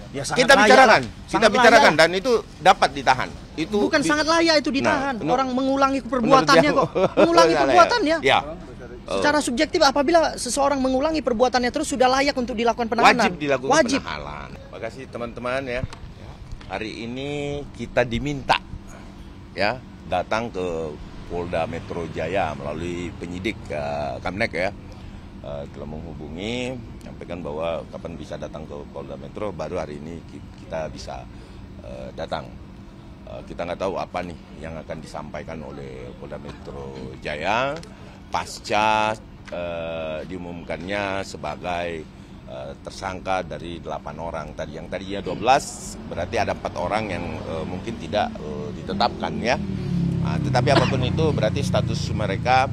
Ya, sangat kita layak bicarakan, lah. kita Sangat bicarakan layak. dan itu dapat ditahan. Itu bukan sangat layak itu ditahan. Nah, Orang mengulangi perbuatannya kok. Mengulangi perbuatannya. Ya. Secara subjektif apabila seseorang mengulangi perbuatannya terus sudah layak untuk dilakukan penahanan. Wajib dilakukan Wajib. penahanan. Terima kasih teman-teman ya. Hari ini kita diminta ya datang ke Polda Metro Jaya melalui penyidik Kamnek ya. Telah menghubungi, sampaikan bahwa kapan bisa datang ke Polda Metro, baru hari ini kita bisa datang. Kita nggak tahu apa nih yang akan disampaikan oleh Polda Metro Jaya pasca diumumkannya sebagai tersangka dari 8 orang tadi. Yang tadinya 12, berarti ada 4 orang yang mungkin tidak ditetapkan ya. Nah, tetapi apapun itu berarti status mereka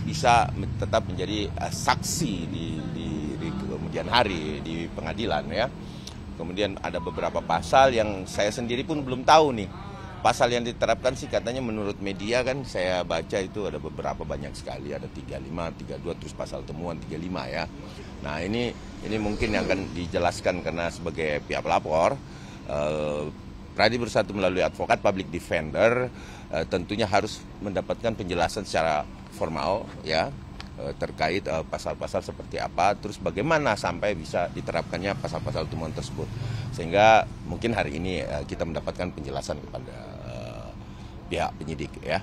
bisa tetap menjadi saksi di kemudian hari di pengadilan ya. Kemudian ada beberapa pasal yang saya sendiri pun belum tahu nih. Pasal yang diterapkan sih katanya menurut media kan saya baca itu ada beberapa banyak sekali, ada 35, 32 terus pasal temuan 35 ya. Nah ini mungkin yang akan dijelaskan karena sebagai pihak pelapor Pradi Bersatu melalui advokat public defender tentunya harus mendapatkan penjelasan secara formal ya terkait pasal-pasal seperti apa, terus bagaimana sampai bisa diterapkannya pasal-pasal temuan tersebut. Sehingga mungkin hari ini kita mendapatkan penjelasan kepada pihak penyidik ya,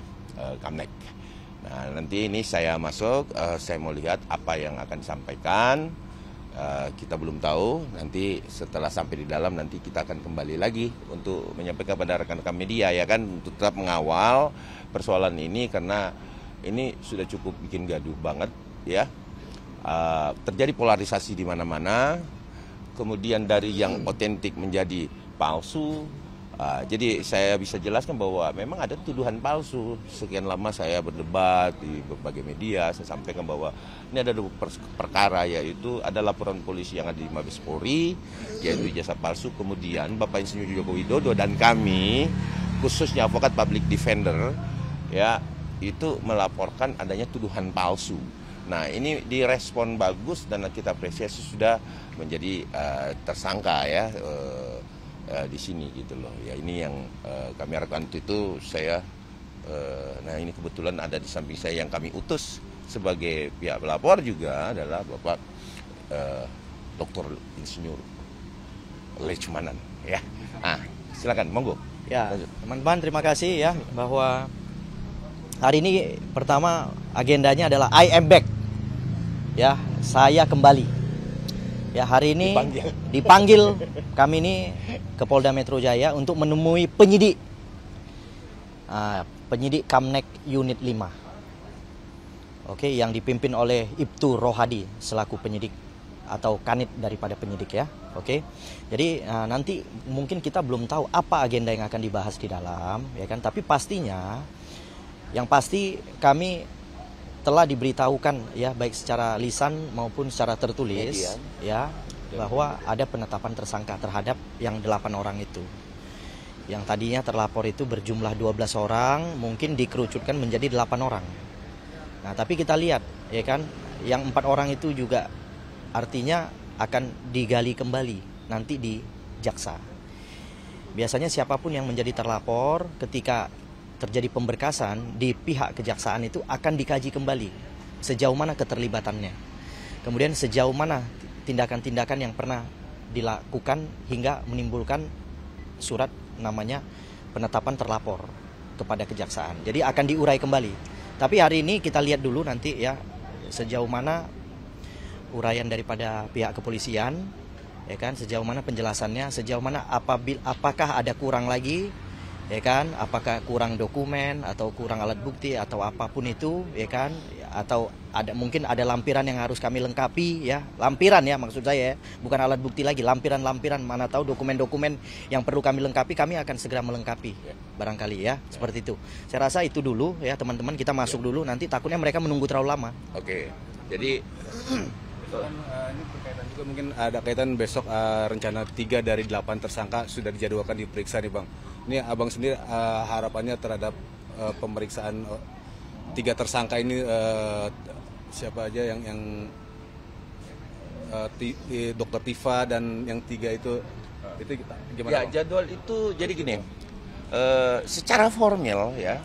Kamnek. Nah nanti ini saya masuk, saya mau lihat apa yang akan disampaikan. Kita belum tahu, nanti setelah sampai di dalam nanti kita akan kembali lagi untuk menyampaikan kepada rekan-rekan media ya kan, untuk tetap mengawal persoalan ini karena ini sudah cukup bikin gaduh banget ya. Terjadi polarisasi di mana-mana, kemudian dari yang otentik menjadi palsu. Jadi saya bisa jelaskan bahwa memang ada tuduhan palsu. Sekian lama saya berdebat di berbagai media, saya sampaikan bahwa ini ada 2 perkara, yaitu ada laporan polisi yang ada di Mabes Polri, yaitu ijazah palsu, kemudian Bapak Insinyur Joko Widodo dan kami, khususnya advokat public defender, ya itu melaporkan adanya tuduhan palsu. Nah ini direspon bagus dan kita apresiasi sudah menjadi tersangka ya. Di sini gitu loh ya, ini yang kami harapkan. Itu saya nah ini kebetulan ada di samping saya yang kami utus sebagai pihak pelapor juga adalah Bapak Dr. Insinyur Lechmanan ya. Silakan monggo ya teman-teman, terima kasih ya bahwa hari ini pertama agendanya adalah I am back ya, saya kembali. Ya hari ini dipanggil kami ini ke Polda Metro Jaya untuk menemui penyidik Kamnek Unit 5. Oke, yang dipimpin oleh Ibtu Rohadi selaku penyidik atau kanit daripada penyidik ya. Oke. Jadi nanti mungkin kita belum tahu apa agenda yang akan dibahas di dalam ya kan, tapi pastinya yang pasti kami telah diberitahukan ya baik secara lisan maupun secara tertulis ya bahwa ada penetapan tersangka terhadap yang 8 orang itu. Yang tadinya terlapor itu berjumlah 12 orang, mungkin dikerucutkan menjadi 8 orang. Nah, tapi kita lihat ya kan, yang 4 orang itu juga artinya akan digali kembali nanti di jaksa. Biasanya siapapun yang menjadi terlapor ketika terjadi pemberkasan di pihak kejaksaan itu akan dikaji kembali sejauh mana keterlibatannya, kemudian sejauh mana tindakan-tindakan yang pernah dilakukan hingga menimbulkan surat namanya penetapan terlapor kepada kejaksaan. Jadi akan diurai kembali. Tapi hari ini kita lihat dulu nanti ya sejauh mana uraian daripada pihak kepolisian ya kan, sejauh mana penjelasannya, sejauh mana apakah ada kurang lagi ya kan, apakah kurang dokumen atau kurang alat bukti atau apapun itu ya kan, atau ada mungkin ada lampiran yang harus kami lengkapi ya, lampiran ya maksud saya ya, bukan alat bukti lagi, lampiran-lampiran, mana tahu dokumen-dokumen yang perlu kami lengkapi, kami akan segera melengkapi barangkali ya, seperti itu. Saya rasa itu dulu ya teman-teman, kita masuk dulu, nanti takutnya mereka menunggu terlalu lama. Oke, jadi ini berkaitan juga mungkin ada kaitan besok rencana 3 dari 8 tersangka sudah dijadwalkan diperiksa nih Bang. Ini Abang sendiri harapannya terhadap pemeriksaan 3 tersangka ini siapa aja yang Dr. Tifa dan yang 3 itu Itu gimana? Ya, Bang? jadwal itu jadi gini. Secara formal ya,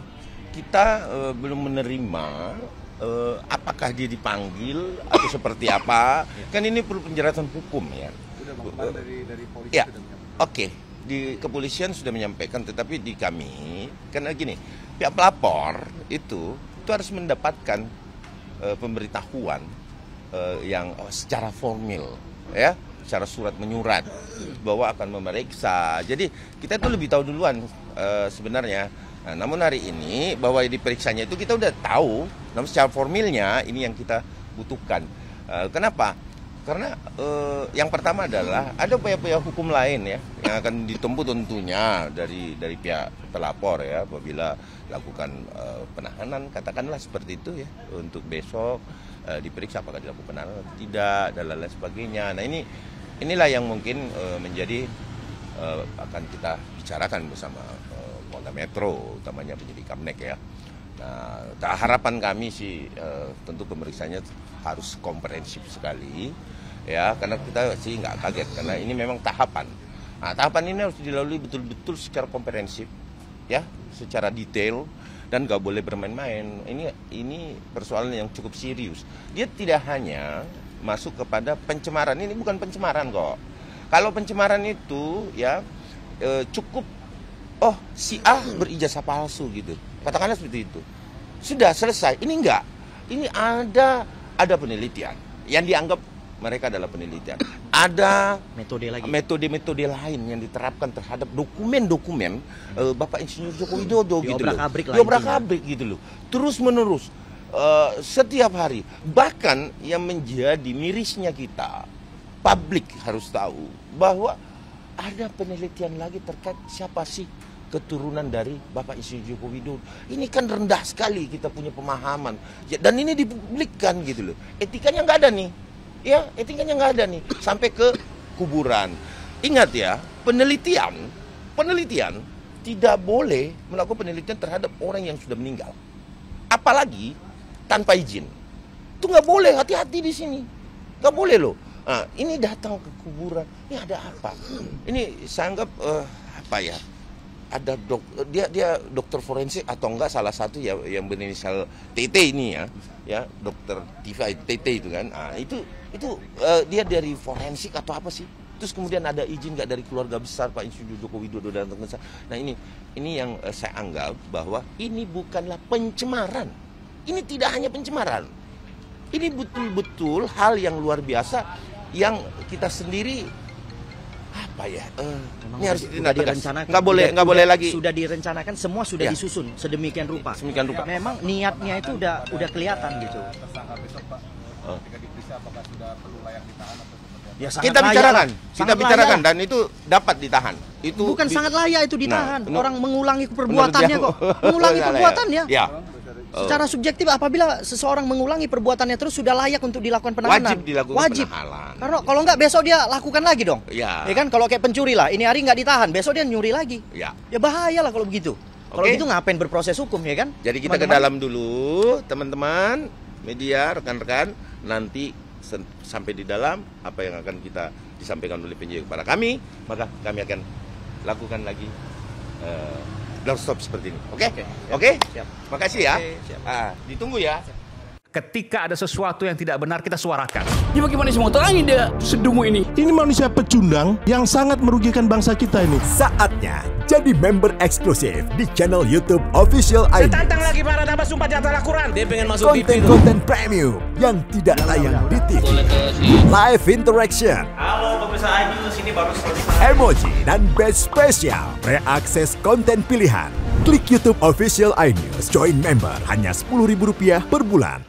kita belum menerima apakah dia dipanggil atau seperti apa. Kan ini perlu penjelasan hukum ya. Sudah Bang, dari polisi Ya, sudah menyampaikan. oke. Di kepolisian sudah menyampaikan, tetapi di kami, karena gini, pihak pelapor itu harus mendapatkan pemberitahuan yang secara formal, ya, secara surat menyurat bahwa akan memeriksa. Jadi kita itu lebih tahu duluan sebenarnya. Nah, namun hari ini bahwa diperiksanya itu kita udah tahu, namun secara formalnya ini yang kita butuhkan. Kenapa? Karena yang pertama adalah ada upaya-upaya hukum lain ya yang akan ditempuh tentunya dari pihak pelapor ya apabila lakukan penahanan katakanlah seperti itu ya untuk besok diperiksa apakah dilakukan penahanan atau tidak dan lain sebagainya. Nah inilah yang mungkin menjadi akan kita bicarakan bersama Polda Metro utamanya penyidik Kamnek ya. Nah, harapan kami sih tentu pemeriksaannya harus komprehensif sekali ya karena kita sih nggak kaget karena ini memang tahapan. Nah, tahapan ini harus dilalui betul-betul secara komprehensif ya, secara detail dan nggak boleh bermain-main. Ini persoalan yang cukup serius. Dia tidak hanya masuk kepada pencemaran. Ini bukan pencemaran kok. Kalau pencemaran itu ya cukup si A berijazah palsu gitu. Katakanlah seperti itu. Sudah selesai. Ini enggak. Ini ada penelitian yang dianggap mereka adalah penelitian. Ada metode lain yang diterapkan terhadap dokumen-dokumen Bapak Insinyur Joko Widodo gitu loh. Diobrak-abrik gitu loh. Terus menerus setiap hari. Bahkan yang menjadi mirisnya kita, publik harus tahu bahwa ada penelitian lagi terkait siapa sih keturunan dari Bapak Insinyur Joko Widodo. Ini kan rendah sekali kita punya pemahaman. Ya, dan ini dipublikkan gitu loh. Etikanya nggak ada nih. Ya, etikanya nggak ada nih. Sampai ke kuburan. Ingat ya, penelitian tidak boleh melakukan penelitian terhadap orang yang sudah meninggal. Apalagi tanpa izin. Itu nggak boleh, hati-hati di sini. Nggak boleh loh. Nah, ini datang ke kuburan. Ini ada apa? Ini saya anggap apa ya? Ada dia dokter forensik atau enggak salah satu ya yang berinisial TT ini ya dokter Tifa TT itu kan. Nah, itu dia dari forensik atau apa sih? Terus kemudian ada izin nggak dari keluarga besar Pak Insinyur Joko Widodo dan teman-teman. Nah ini yang saya anggap bahwa ini bukanlah pencemaran. Ini tidak hanya pencemaran. Ini betul-betul hal yang luar biasa yang kita sendiri apa ya? Ini harus direncanakan. Nggak boleh lagi. Sudah direncanakan, semua sudah Ya. disusun sedemikian rupa. Memang niatnya itu udah kelihatan gitu. Tersangka besok Pak, ketika diperiksa apakah sudah perlu layak ditahan atau seperti apa? Ya, sangat Kita layak. bicarakan, Sangat layak. dan itu dapat ditahan. Itu Bukan sangat layak itu ditahan. Nah, orang mengulangi perbuatannya kok. Mengulangi perbuatannya. Ya. Secara subjektif apabila seseorang mengulangi perbuatannya terus sudah layak untuk dilakukan penahanan. Wajib dilakukan penahanan. Karena kalau enggak besok dia lakukan lagi dong. Ya. Ya kan kalau kayak pencuri lah, ini hari nggak ditahan, besok dia nyuri lagi. Ya. Ya bahaya lah kalau begitu. Kalau Oke. gitu ngapain berproses hukum ya kan? Jadi kita ke dalam dulu, teman-teman, media, rekan-rekan, nanti sampai di dalam apa yang akan kita disampaikan oleh penyidik kepada kami, maka kami akan lakukan lagi doorstop seperti ini. Oke? Oke? Siap. Makasih ya. Oke, siap. Ditunggu ya. Ketika ada sesuatu yang tidak benar, kita suarakan. Ya bagaimana semua terangin dia sedungu ini? Ini manusia pecundang yang sangat merugikan bangsa kita ini. Saatnya jadi member eksklusif di channel YouTube Official iNews. Tantang lagi para tambah sumpah di atas Al-Quran. Dia pengen masuk TV. Konten-konten premium yang tidak tayang di TV. Live interaction. Halo pemirsa iNews, ini baru selesai. Emoji dan badge spesial. Reakses konten pilihan. Klik YouTube Official iNews. Join member hanya Rp10.000 per bulan.